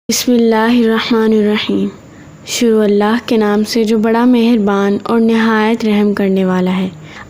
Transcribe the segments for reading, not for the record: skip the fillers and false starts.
بسم اللہ الرحمن الرحیم۔ شروع اللہ کے نام سے جو بڑا مہربان اور نہایت رحم کرنے والا ہے۔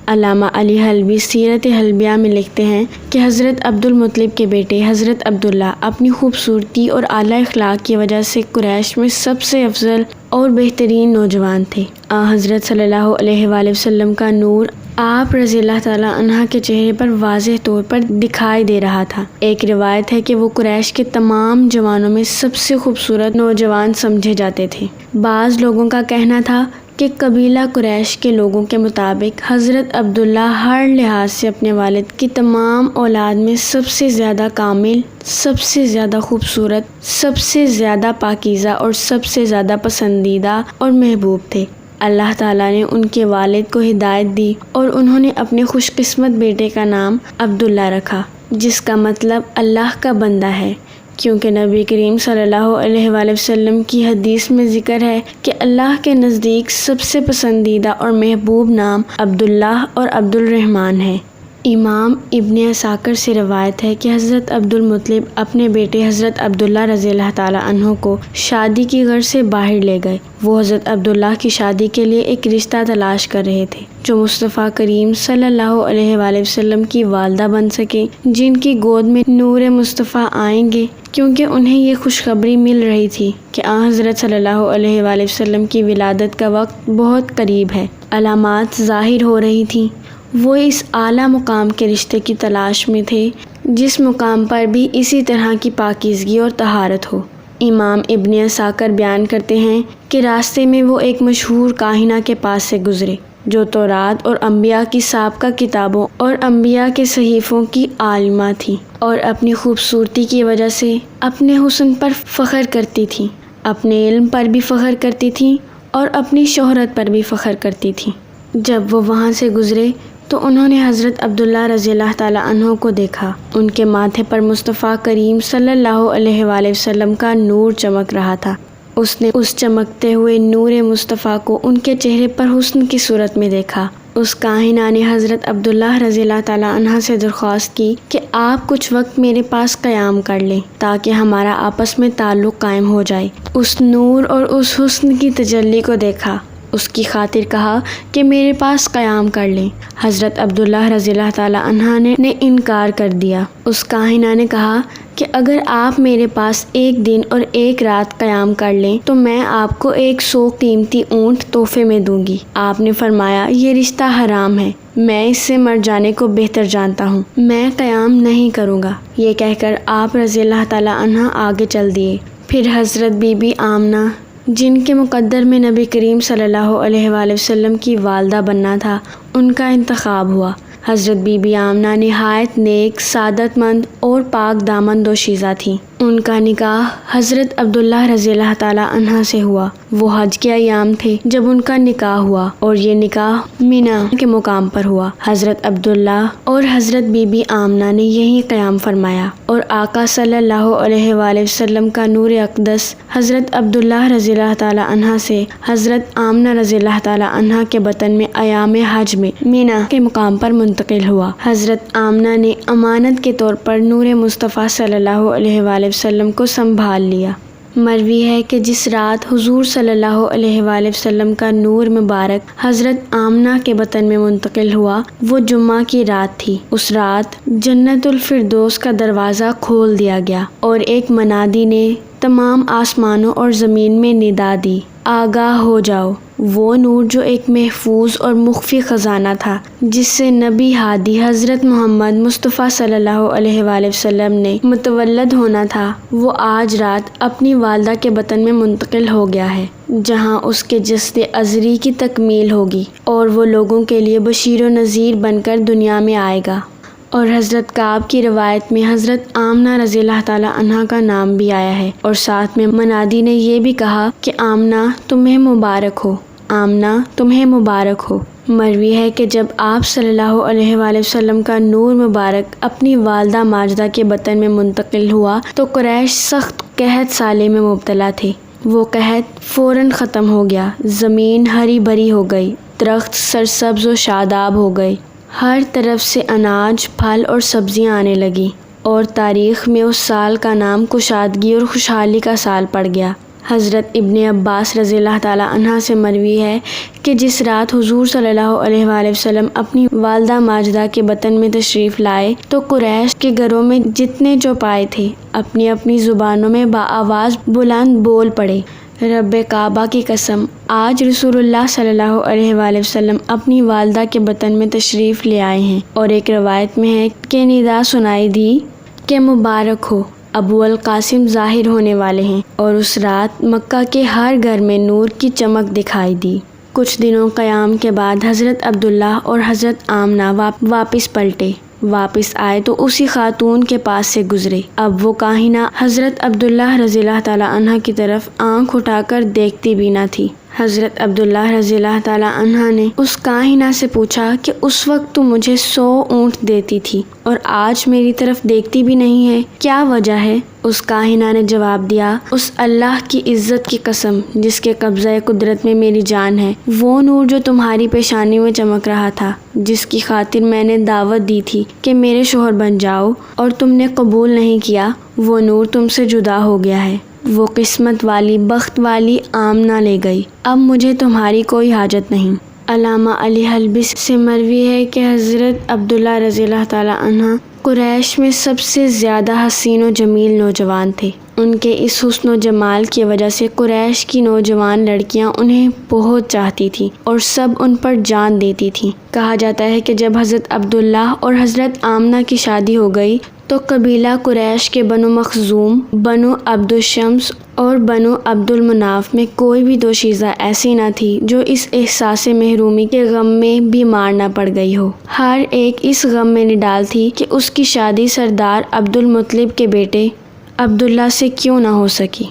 علامہ علی حلبی سیرت حلبیہ میں لکھتے ہیں کہ حضرت عبد المطلب کے بیٹے حضرت عبداللہ اپنی خوبصورتی اور اعلیٰ اخلاق کی وجہ سے قریش میں سب سے افضل اور بہترین نوجوان تھے۔ حضرت صلی اللہ علیہ وآلہ وسلم کا نور آپ رضی اللہ تعالیٰ عنہ کے چہرے پر واضح طور پر دکھائی دے رہا تھا۔ ایک روایت ہے کہ وہ قریش کے تمام جوانوں میں سب سے خوبصورت نوجوان سمجھے جاتے تھے۔ بعض لوگوں کا کہنا تھا کہ قبیلہ قریش کے لوگوں کے مطابق حضرت عبداللہ ہر لحاظ سے اپنے والد کی تمام اولاد میں سب سے زیادہ کامل، سب سے زیادہ خوبصورت، سب سے زیادہ پاکیزہ اور سب سے زیادہ پسندیدہ اور محبوب تھے۔ اللہ تعالیٰ نے ان کے والد کو ہدایت دی اور انہوں نے اپنے خوش قسمت بیٹے کا نام عبداللہ رکھا، جس کا مطلب اللہ کا بندہ ہے، کیونکہ نبی کریم صلی اللہ علیہ وآلہ وسلم کی حدیث میں ذکر ہے کہ اللہ کے نزدیک سب سے پسندیدہ اور محبوب نام عبداللہ اور عبد الرحمن ہے۔ امام ابن عساکر سے روایت ہے کہ حضرت عبد المطلب اپنے بیٹے حضرت عبداللہ رضی اللہ تعالیٰ عنہ کو شادی کی غرض سے باہر لے گئے۔ وہ حضرت عبداللہ کی شادی کے لیے ایک رشتہ تلاش کر رہے تھے جو مصطفیٰ کریم صلی اللہ علیہ وآلہ وسلم کی والدہ بن سکے، جن کی گود میں نور مصطفیٰ آئیں گے، کیونکہ انہیں یہ خوشخبری مل رہی تھی کہ حضرت صلی اللہ علیہ وآلہ وسلم کی ولادت کا وقت بہت قریب ہے۔ علامات ظاہر ہو رہی تھیں۔ وہ اس اعلیٰ مقام کے رشتے کی تلاش میں تھے جس مقام پر بھی اسی طرح کی پاکیزگی اور طہارت ہو۔ امام ابن عساکر بیان کرتے ہیں کہ راستے میں وہ ایک مشہور کاہنہ کے پاس سے گزرے جو تورات اور انبیاء کی سابقہ کتابوں اور انبیاء کے صحیفوں کی عالمہ تھی اور اپنی خوبصورتی کی وجہ سے اپنے حسن پر فخر کرتی تھی، اپنے علم پر بھی فخر کرتی تھی اور اپنی شہرت پر بھی فخر کرتی تھی۔ جب وہ وہاں سے گزرے تو انہوں نے حضرت عبداللہ رضی اللہ تعالیٰ عنہ کو دیکھا۔ ان کے ماتھے پر مصطفیٰ کریم صلی اللہ علیہ وآلہ وسلم کا نور چمک رہا تھا۔ اس نے اس چمکتے ہوئے نور مصطفیٰ کو ان کے چہرے پر حسن کی صورت میں دیکھا۔ اس کاہنہ نے حضرت عبداللہ رضی اللہ تعالیٰ عنہ سے درخواست کی کہ آپ کچھ وقت میرے پاس قیام کر لیں تاکہ ہمارا آپس میں تعلق قائم ہو جائے۔ اس نور اور اس حسن کی تجلی کو دیکھا، اس کی خاطر کہا کہ میرے پاس قیام کر لیں۔ حضرت عبداللہ رضی اللہ تعالیٰ عنہ نے انکار کر دیا۔ اس کاہنہ نے کہا کہ اگر آپ میرے پاس ایک دن اور ایک رات قیام کر لیں تو میں آپ کو 100 قیمتی اونٹ تحفے میں دوں گی۔ آپ نے فرمایا یہ رشتہ حرام ہے، میں اس سے مر جانے کو بہتر جانتا ہوں، میں قیام نہیں کروں گا۔ یہ کہہ کر آپ رضی اللہ تعالیٰ عنہ آگے چل دیے۔ پھر حضرت بی بی آمنہ، جن کے مقدر میں نبی کریم صلی اللہ علیہ وآلہ وسلم کی والدہ بننا تھا، ان کا انتخاب ہوا۔ حضرت بی بی آمنہ نہایت نیک، سعادت مند اور پاک دامن دوشیزہ تھیں۔ ان کا نکاح حضرت عبداللہ رضی اللہ تعالیٰ عنہ سے ہوا۔ وہ حج کے ایام تھے جب ان کا نکاح ہوا اور یہ نکاح مینا کے مقام پر ہوا۔ حضرت عبداللہ اور حضرت بی بی آمنہ نے یہیں قیام فرمایا اور آقا صلی اللہ علیہ وآلہ وسلم کا نور اقدس حضرت عبداللہ رضی اللہ تعالیٰ عنہ سے حضرت آمنہ رضی اللہ تعالیٰ عنہ کے بطن میں ایام حج میں مینا کے مقام پر منتقل ہوا۔ حضرت آمنہ نے امانت کے طور پر نور مصطفیٰ صلی اللہ علیہ وآلہ وسلم کو سنبھال لیا۔ مروی ہے کہ جس رات حضور صلی اللہ علیہ وآلہ وسلم کا نور مبارک حضرت آمنہ کے بطن میں منتقل ہوا وہ جمعہ کی رات تھی۔ اس رات جنت الفردوس کا دروازہ کھول دیا گیا اور ایک منادی نے تمام آسمانوں اور زمین میں ندا دی، آگاہ ہو جاؤ۔ وہ نور جو ایک محفوظ اور مخفی خزانہ تھا جس سے نبی ہادی حضرت محمد مصطفیٰ صلی اللہ علیہ وآلہ وسلم نے متولد ہونا تھا، وہ آج رات اپنی والدہ کے بطن میں منتقل ہو گیا ہے، جہاں اس کے جسد ازری کی تکمیل ہوگی اور وہ لوگوں کے لیے بشیر و نذیر بن کر دنیا میں آئے گا۔ اور حضرت کعب کی روایت میں حضرت آمنہ رضی اللہ تعالیٰ عنہ کا نام بھی آیا ہے اور ساتھ میں منادی نے یہ بھی کہا کہ آمنہ تمہیں مبارک ہو، آمنہ تمہیں مبارک ہو۔ مروی ہے کہ جب آپ صلی اللہ علیہ وآلہ وسلم کا نور مبارک اپنی والدہ ماجدہ کے بطن میں منتقل ہوا تو قریش سخت قحط سالی میں مبتلا تھے۔ وہ قحط فوراً ختم ہو گیا، زمین ہری بھری ہو گئی، درخت سرسبز و شاداب ہو گئے، ہر طرف سے اناج، پھل اور سبزیاں آنے لگی اور تاریخ میں اس سال کا نام کشادگی اور خوشحالی کا سال پڑ گیا۔ حضرت ابن عباس رضی اللہ تعالیٰ عنہ سے مروی ہے کہ جس رات حضور صلی اللہ علیہ وآلہ وسلم اپنی والدہ ماجدہ کے وطن میں تشریف لائے تو قریش کے گھروں میں جتنے چوپائے تھے اپنی اپنی زبانوں میں بآواز بلند بول پڑے، رب کعبہ کی قسم، آج رسول اللہ صلی اللہ علیہ وآلہ وسلم اپنی والدہ کے وطن میں تشریف لے آئے ہیں۔ اور ایک روایت میں ہے کہ ندا سنائی دی کہ مبارک ہو، ابو القاسم ظاہر ہونے والے ہیں، اور اس رات مکہ کے ہر گھر میں نور کی چمک دکھائی دی۔ کچھ دنوں قیام کے بعد حضرت عبداللہ اور حضرت آمنہ واپس پلٹے۔ واپس آئے تو اسی خاتون کے پاس سے گزرے۔ اب وہ کاہنہ حضرت عبداللہ رضی اللہ تعالیٰ عنہ کی طرف آنکھ اٹھا کر دیکھتی بھی نہ تھی۔ حضرت عبداللہ رضی اللہ تعالیٰ عنہ نے اس کاہنہ سے پوچھا کہ اس وقت تو مجھے 100 اونٹ دیتی تھی اور آج میری طرف دیکھتی بھی نہیں ہے، کیا وجہ ہے؟ اس کاہنہ نے جواب دیا، اس اللہ کی عزت کی قسم جس کے قبضہ قدرت میں میری جان ہے، وہ نور جو تمہاری پیشانی میں چمک رہا تھا، جس کی خاطر میں نے دعوت دی تھی کہ میرے شوہر بن جاؤ اور تم نے قبول نہیں کیا، وہ نور تم سے جدا ہو گیا ہے۔ وہ قسمت والی بخت والی آمنہ لے گئی، اب مجھے تمہاری کوئی حاجت نہیں۔ علامہ علی حلبی سے مروی ہے کہ حضرت عبداللہ رضی اللہ تعالیٰ عنہ قریش میں سب سے زیادہ حسین و جمیل نوجوان تھے۔ ان کے اس حسن و جمال کی وجہ سے قریش کی نوجوان لڑکیاں انہیں بہت چاہتی تھیں اور سب ان پر جان دیتی تھیں۔ کہا جاتا ہے کہ جب حضرت عبداللہ اور حضرت آمنہ کی شادی ہو گئی تو قبیلہ قریش کے بنو مخزوم، بنو عبد الشمس اور بنو عبد المناف میں کوئی بھی دوشیزہ ایسی نہ تھی جو اس احساس محرومی کے غم میں بیمار نہ پڑ گئی ہو۔ ہر ایک اس غم میں نڈال تھی کہ اس کی شادی سردار عبد المطلب کے بیٹے عبداللہ سے کیوں نہ ہو سکی۔